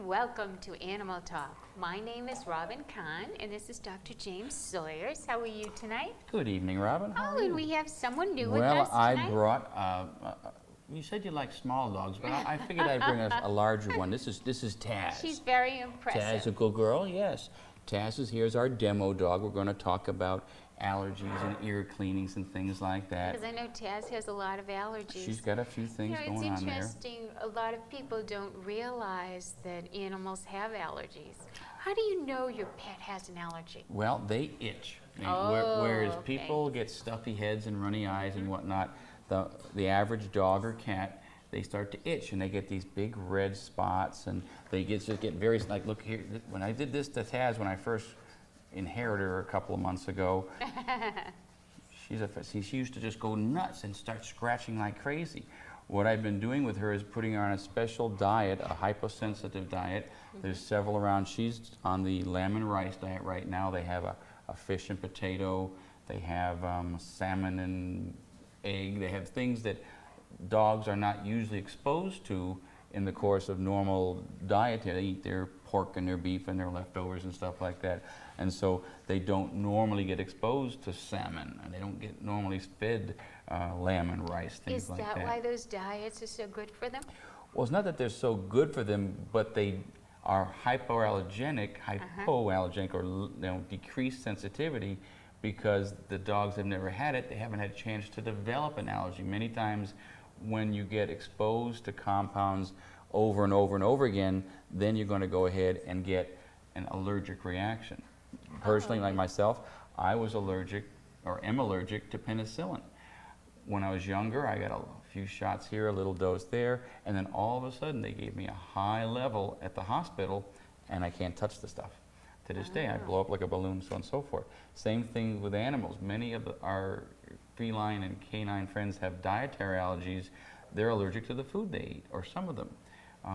Welcome to Animal Talk. My name is Robin Kahn, and this is Dr. James Sawyers. How are you tonight? Good evening, Robin. How are and you? we have someone new with us Well, tonight. I brought. You said you like small dogs, but I figured I'd bring a larger one. This is Taz. She's very impressive. Taz, a good girl. Yes. Taz is here's our demo dog. We're going to talk about allergies and ear cleanings and things like that. Because I know Taz has a lot of allergies. She's got a few things going on It's there. interesting. A lot of people don't realize that animals have allergies. How do you know your pet has an allergy? Well, they itch. Oh, Whereas okay. people get stuffy heads and runny eyes and whatnot, the average dog or cat, they start to itch and they get these big red spots and they just get very, like, look here, when I did this to Taz when I first inherited her a couple of months ago, she used to just go nuts and start scratching like crazy. What I've been doing with her is putting her on a special diet, a hyposensitive diet. There's several around. She's on the lamb and rice diet right now. They have a fish and potato. They have salmon and egg. They have things that dogs are not usually exposed to in the course of normal diet. They eat their pork and their beef and their leftovers and stuff like that. And so they don't normally get exposed to salmon, and they don't get normally fed lamb and rice, things like that. Is that why those diets are so good for them? Well, it's not that they're so good for them, but they are hypoallergenic or decreased sensitivity because the dogs have never had it. They haven't had a chance to develop an allergy. Many times when you get exposed to compounds over and over and over again, then you're going to go ahead and get an allergic reaction. Personally, like myself, I was allergic or am allergic to penicillin. When I was younger, I got a few shots here, a little dose there, and then all of a sudden they gave me a high level at the hospital and I can't touch the stuff. To this day, I blow up like a balloon, so on and so forth. Same thing with animals. Many of our feline and canine friends have dietary allergies. They're allergic to the food they eat, or some of them,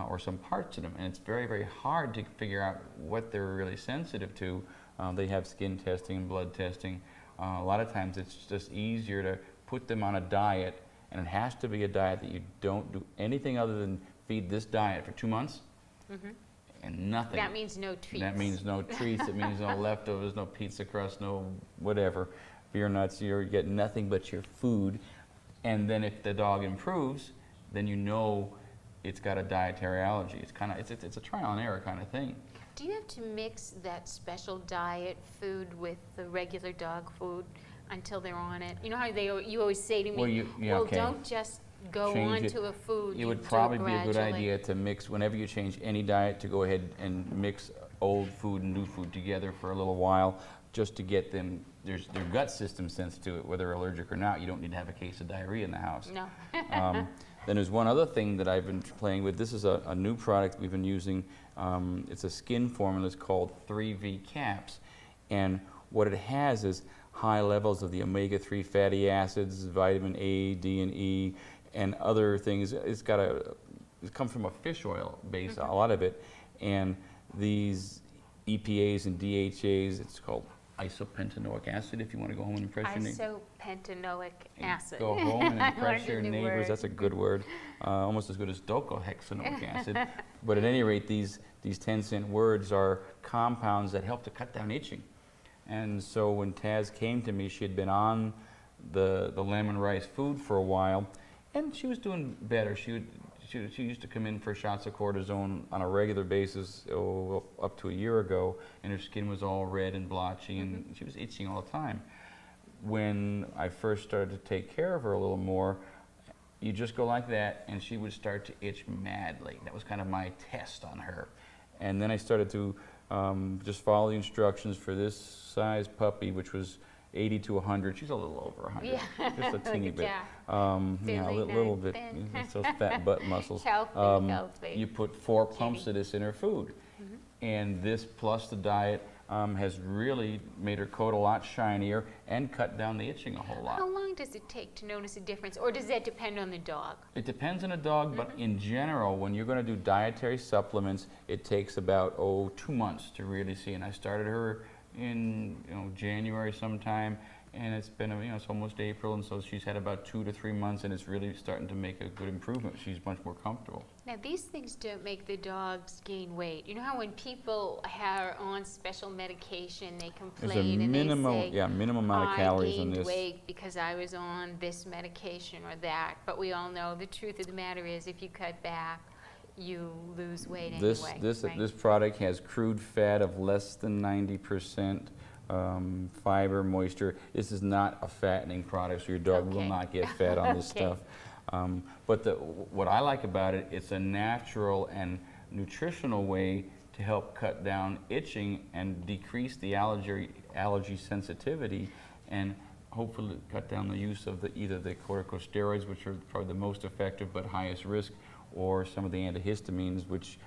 or some parts of them. And it's very, very hard to figure out what they're really sensitive to. They have skin testing and blood testing. A lot of times it's just easier to put them on a diet, and it has to be a diet that you don't do anything other than feed this diet for 2 months. And nothing. That means no treats. That means no treats. It means no leftovers, no pizza crust, no whatever. Beer nuts. You get nothing but your food. And then if the dog improves, then you know it's got a dietary allergy. It's a trial and error kind of thing. Do you have to mix that special diet food with the regular dog food until they're on it? You know how you always say to me, don't just go on to a food. It would probably be a good idea to mix, whenever you change any diet, to go ahead and mix old food and new food together for a little while, just to get them, their gut system sense to it, whether they're allergic or not. You don't need to have a case of diarrhea in the house. No. Then there's one other thing that I've been playing with. This is a new product we've been using. It's a skin formula. It's called 3V Caps. And what it has is high levels of the omega-3 fatty acids, vitamin A, D, and E, and other things. It comes from a fish oil base, a lot of it. And these EPAs and DHAs, it's called isopentanoic acid, if you want to go home and impress your neighbors. Isopentanoic acid. Go home and impress your neighbors. Word. That's a good word. Almost as good as docosahexaenoic acid. But at any rate, these 10-cent words are compounds that help to cut down itching. And so when Taz came to me, she had been on the lemon rice food for a while, and she was doing better. She used to come in for shots of cortisone on a regular basis up to a year ago, and her skin was all red and blotchy, and she was itching all the time. When I first started to take care of her a little more, you just go like that, and she would start to itch madly. That was kind of my test on her. And then I started to just follow the instructions for this size puppy, which was 80 to 100. She's a little over 100, just a teeny bit. A little bit. It's those fat butt muscles. Healthy. You put 4 pumps of this in her food, and this plus the diet has really made her coat a lot shinier and cut down the itching a whole lot. How long does it take to notice a difference, or does that depend on the dog? It depends on the dog, but in general, when you're going to do dietary supplements, it takes about 2 months to really see. And I started her in January sometime, and it's been, it's almost April, and so she's had about 2 to 3 months, and it's really starting to make a good improvement. She's much more comfortable. Now, these things don't make the dogs gain weight. You know how when people are on special medication, they complain and they say, minimum amount of calories in I gained this. weight because I was on this medication or that. But we all know the truth of the matter is, if you cut back, you lose weight anyway. This product has crude fat of less than 90%. Fiber, moisture. This is not a fattening product, so your dog will not get fat on this stuff. But what I like about it, it's a natural and nutritional way to help cut down itching and decrease the allergy sensitivity, and hopefully cut down the use of either the corticosteroids, which are probably the most effective but highest risk, or some of the antihistamines, which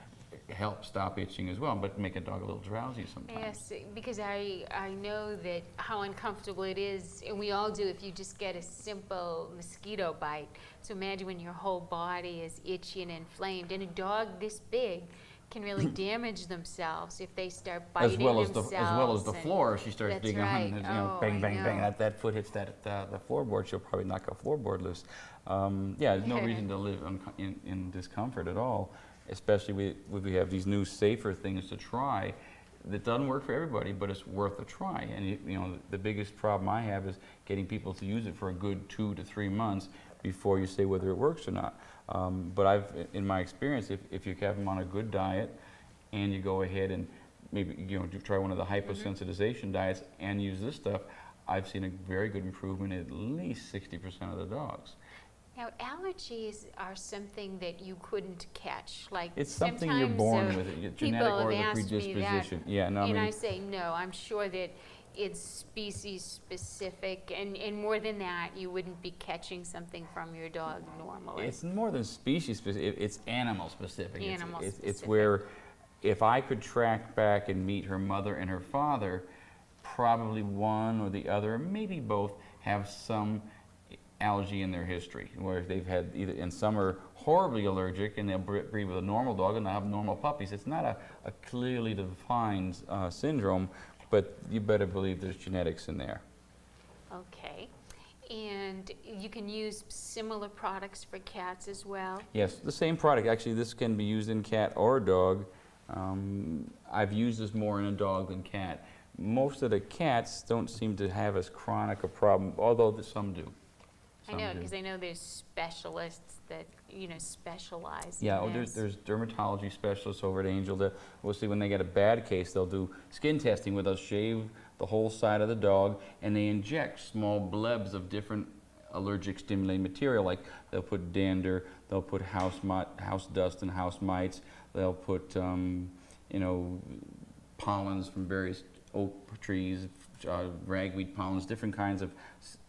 help stop itching as well, but make a dog a little drowsy sometimes. Yes, because I know that how uncomfortable it is, and we all do if you just get a simple mosquito bite. So imagine when your whole body is itchy and inflamed, and a dog this big can really damage themselves if they start biting themselves. As well as the floor, she starts digging right. on, bang, bang, bang. That foot hits the floorboard, she'll probably knock a floorboard loose. There's no reason to live in discomfort at all. Especially we have these new safer things to try. That doesn't work for everybody, but it's worth a try. And the biggest problem I have is getting people to use it for a good 2 to 3 months before you say whether it works or not. But in my experience, if you have them on a good diet, and you go ahead and maybe try one of the hyposensitization diets and use this stuff, I've seen a very good improvement in at least 60% of the dogs. Now, allergies are something that you couldn't catch. Like, it's something you're born with, it, genetic or the predisposition. I say no. I'm sure that it's species specific, and more than that, you wouldn't be catching something from your dog normally. It's more than species specific. It's animal specific. Specific. It's where, if I could track back and meet her mother and her father, probably one or the other, or maybe both, have some allergy in their history, where they've had and some are horribly allergic, and they'll breed with a normal dog and they'll have normal puppies. It's not a clearly defined syndrome, but you better believe there's genetics in there. Okay. And you can use similar products for cats as well? Yes, the same product. Actually, this can be used in cat or dog. I've used this more in a dog than cat. Most of the cats don't seem to have as chronic a problem, although some do. I know, because I know there's specialists that specialize. Yeah, in this. There's dermatology specialists over at Angel that we'll see when they get a bad case, they'll do skin testing where they'll shave the whole side of the dog, and they inject small blebs of different allergic stimulating material. Like they'll put dander, they'll put house dust and house mites, they'll put pollens from various oak trees, ragweed pollens, different kinds of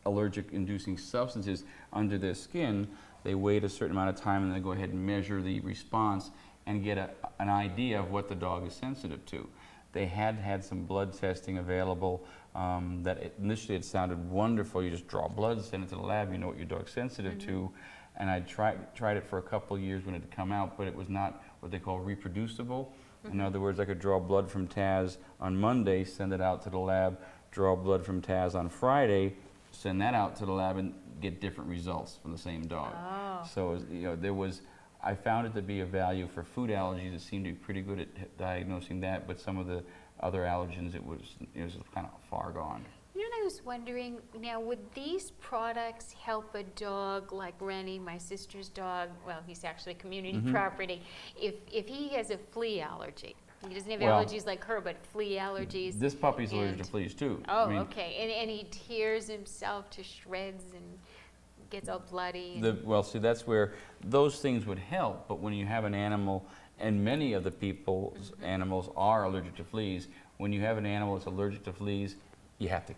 allergic inducing substances under their skin. They wait a certain amount of time and they go ahead and measure the response and get an idea of what the dog is sensitive to. They had some blood testing available that initially it sounded wonderful. You just draw blood, send it to the lab, you know what your dog's sensitive to. And I tried it for a couple of years when it had come out, but it was not what they call reproducible. In other words, I could draw blood from Taz on Monday, send it out to the lab, draw blood from Taz on Friday, send that out to the lab, and get different results from the same dog. Oh. So I found it to be a value for food allergies. It seemed to be pretty good at diagnosing that, but some of the other allergens, it was kind of far gone. You know what I was wondering? Now, would these products help a dog like Rennie, my sister's dog? Well, he's actually community property. If he has a flea allergy, he doesn't have allergies like her, but flea allergies. This puppy's allergic to fleas too. Oh, okay. And he tears himself to shreds and gets all bloody. See, that's where those things would help. But when you have an animal, and many of the people's animals are allergic to fleas, when you have an animal that's allergic to fleas, you have to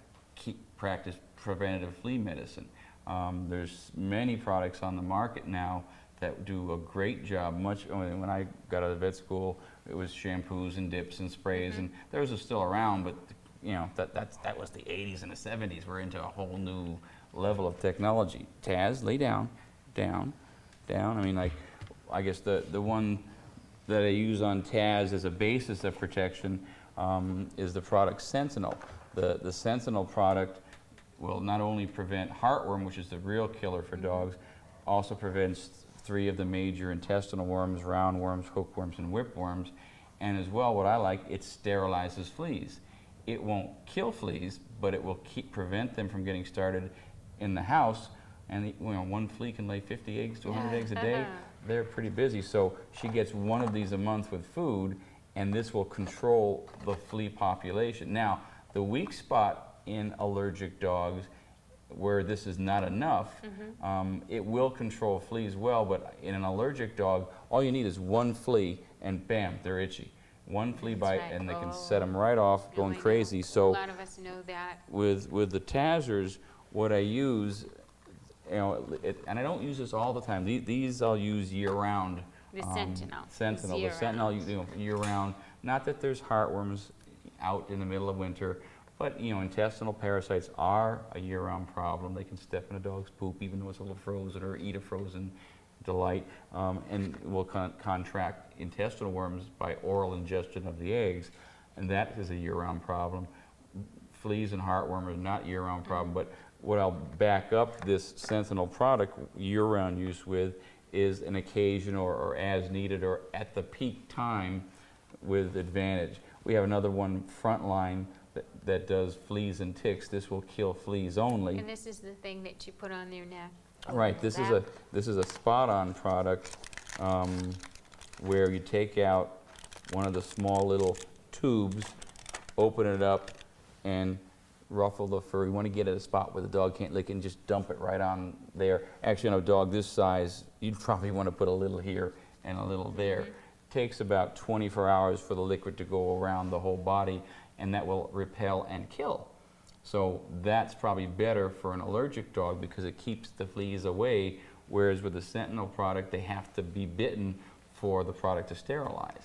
practice preventative flea medicine. There's many products on the market now that do a great job. When I got out of vet school, it was shampoos and dips and sprays, and those are still around, but that was the 80s and the 70s. We're into a whole new level of technology. Taz, lay down, down, down. I guess the one that I use on Taz as a basis of protection is the product Sentinel. The Sentinel product will not only prevent heartworm, which is the real killer for dogs, also prevents 3 of the major intestinal worms, roundworms, hookworms, and whipworms. And as well, what I like, it sterilizes fleas. It won't kill fleas, but it will prevent them from getting started in the house. And you know, one flea can lay 50 eggs to 100 eggs a day. They're pretty busy. So she gets one of these a month with food, and this will control the flea population. Now, the weak spot in allergic dogs, where this is not enough, it will control fleas well, but in an allergic dog, all you need is one flea, and bam, they're itchy. One flea bite, and they can set them right off, going crazy. So a lot of us know that. with the Sawyers, what I use, you know, and I don't use this all the time. These I'll use year-round. The Sentinel. The Sentinel, you know, year-round. Not that there's heartworms out in the middle of winter, but you know, intestinal parasites are a year-round problem. They can step in a dog's poop, even though it's a little frozen, or eat a frozen delight, and will contract intestinal worms by oral ingestion of the eggs, and that is a year-round problem. Fleas and heartworm are not year-round problem, but what I'll back up this Sentinel product year-round use with is an occasion or as needed or at the peak time with advantage. We have another one, Frontline, that does fleas and ticks. This will kill fleas only. And this is the thing that you put on their neck. Right. This is a spot-on product where you take out one of the small little tubes, open it up, and ruffle the fur. You want to get at a spot where the dog can't lick it and just dump it right on there. Actually, on a dog this size, you'd probably want to put a little here and a little there. Takes about 24 hours for the liquid to go around the whole body, and that will repel and kill. So that's probably better for an allergic dog because it keeps the fleas away, whereas with the Sentinel product, they have to be bitten for the product to sterilize.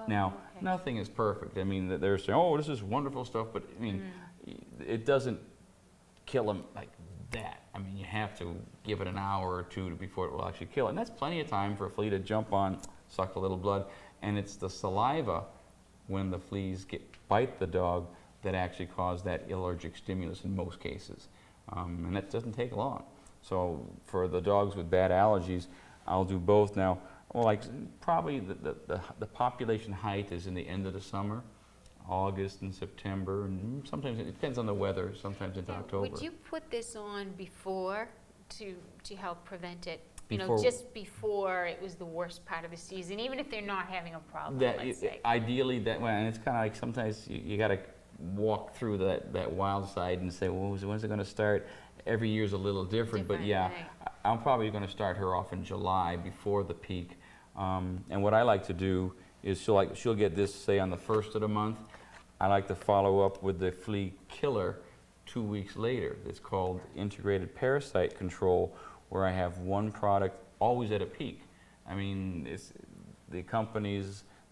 Now, nothing is perfect. I mean, they're saying, oh, this is wonderful stuff, but I mean, it doesn't kill them like that. I mean, you have to give it an hour or two before it will actually kill it. And that's plenty of time for a flea to jump on, suck a little blood, and it's the saliva when the fleas bite the dog that actually cause that allergic stimulus in most cases. And that doesn't take long. So for the dogs with bad allergies, I'll do both now. Well, like probably the population height is in the end of the summer, August and September, and sometimes it depends on the weather, sometimes into October. Would you put this on before to help prevent it? You know, just before it was the worst part of the season, even if they're not having a problem, let's say. Ideally, and it's kind of like sometimes you got to walk through that wild side and say, well, when's it going to start? Every year's a little different, but yeah, right. I'm probably going to start her off in July before the peak. And what I like to do is she'll get this, say, on the 1st of the month. I like to follow up with the flea killer 2 weeks later. It's called integrated parasite control, where I have one product always at a peak. I mean, it's the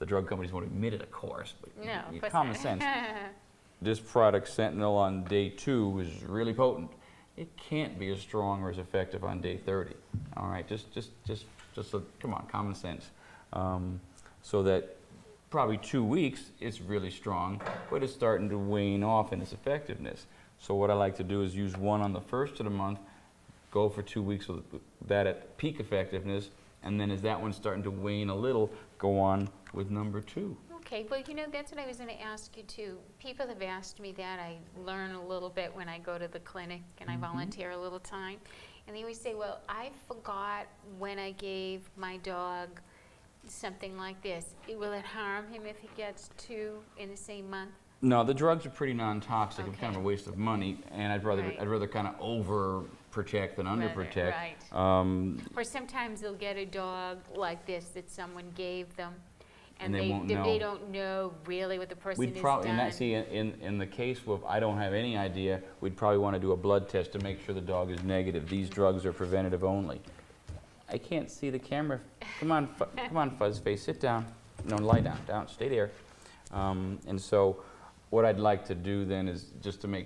drug companies won't admit it, of course, but common sense. This product, Sentinel, on day 2 is really potent. It can't be as strong or as effective on day 30. All right, just come on, common sense. So that probably 2 weeks, it's really strong, but it's starting to wane off in its effectiveness. So what I like to do is use one on the 1st of the month, go for 2 weeks with that at peak effectiveness, and then as that one's starting to wane a little, go on with number 2. Okay, well, you know, that's what I was going to ask you too. People have asked me that. I learn a little bit when I go to the clinic and I volunteer a little time. And they always say, well, I forgot when I gave my dog something like this. Will it harm him if he gets 2 in the same month? No, the drugs are pretty non-toxic. It's kind of a waste of money, and I'd rather kind of overprotect than underprotect. Right. Or sometimes they'll get a dog like this that someone gave them, and they don't know really what the person has done. And that, see, in the case of I don't have any idea, we'd probably want to do a blood test to make sure the dog is negative. These drugs are preventative only. I can't see the camera. Come on, come on, Fuzzface, sit down. No, lie down, stay there. And so what I'd like to do then is just to make